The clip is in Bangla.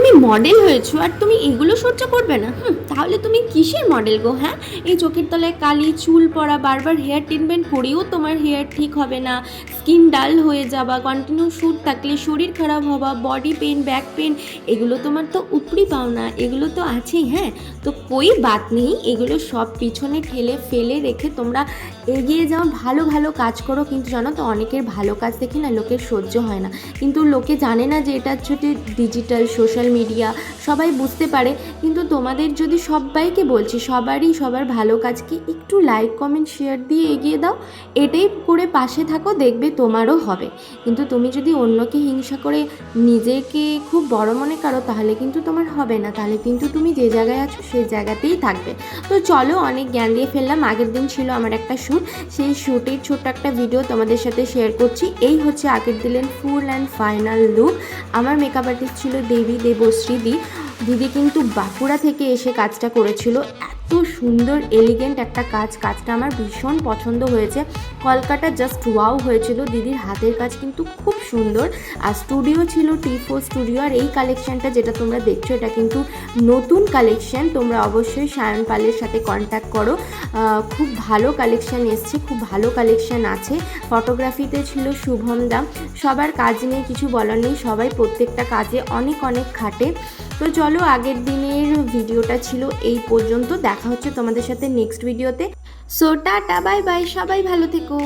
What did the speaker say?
তুমি মডেল হয়েছো আর তুমি এগুলো সহ্য করবে না? তাহলে তুমি কিসের মডেল গো? হ্যাঁ, এই চোখের তলায় কালি, চুল পড়া, বারবার হেয়ার ট্রিটমেন্ট করেও তোমার হেয়ার ঠিক হবে না, স্কিন ডাল হয়ে যাবা, কন্টিনিউ শ্যুট থাকলে শরীর খারাপ হওয়া, বডি পেন, ব্যাক পেন, এগুলো তোমার তো উপরি পাওনা, এগুলো তো আছেই। হ্যাঁ, তো কই বাত নেই, এগুলো সব পিছনে ঠেলে ফেলে রেখে তোমরা এগিয়ে যাও, ভালো ভালো কাজ করো। কিন্তু জানো তো, অনেকের ভালো কাজ দেখি না লোকের সহ্য হয় না, কিন্তু লোকে জানে না যে এটা হচ্ছে ডিজিটাল সোশ্যাল মিডিয়া, সবাই বুঝতে পারে। কিন্তু তোমাদের যদি, সবাইকে বলছি, সবারই সবার ভালো কাজকে একটু লাইক কমেন্ট শেয়ার দিয়ে এগিয়ে দাও, এটাই করে পাশে থাকো, দেখবে তোমারও হবে। কিন্তু তুমি যদি অন্যকে হিংসা করে নিজেকে খুব বড় মনে করো, তাহলে কিন্তু তোমার হবে না, তাহলে কিন্তু তুমি যে জায়গায় আছো সেই জায়গাতেই থাকবে। তো চলো, অনেক জ্ঞান দিয়ে ফেললাম। আগের দিন ছিল আমার একটা শ্যুট, সেই শ্যুটের ছোট্ট একটা ভিডিও তোমাদের সাথে শেয়ার করছি। এই হচ্ছে আগের দিনের ফুল অ্যান্ড ফাইনাল লুক। আমার মেকআপ আর্টিস্ট ছিল দেবশ্রী দিদি কিন্তু বাঁকুড়া থেকে এসে কাজটা করেছিল। এত সুন্দর এলিগেন্ট একটা কাজটা আমার ভীষণ পছন্দ হয়েছে। কলকাতা জাস্ট ওয়াও হয়েছিল। দিদির হাতের কাজ কিন্তু খুব সুন্দর। আর স্টুডিও ছিল T4 স্টুডিও। আর এই কালেকশানটা যেটা তোমরা দেখছো, এটা কিন্তু নতুন কালেকশান। তোমরা অবশ্যই সায়ন পালের সাথে কন্ট্যাক্ট করো, খুব ভালো কালেকশান এসছে, খুব ভালো কালেকশান আছে। ফটোগ্রাফিতে ছিল শুভম দা। সবার কাজ নিয়ে কিছু বলার নেই, সবাই প্রত্যেকটা কাজে অনেক অনেক খাটে। তো চলো, আগের দিনের ভিডিওটা ছিল এই পর্যন্ত। দেখা হচ্ছে তোমাদের সাথে নেক্সট ভিডিওতে। সো টাটা, বাই বাই, সবাই ভালো থেকো।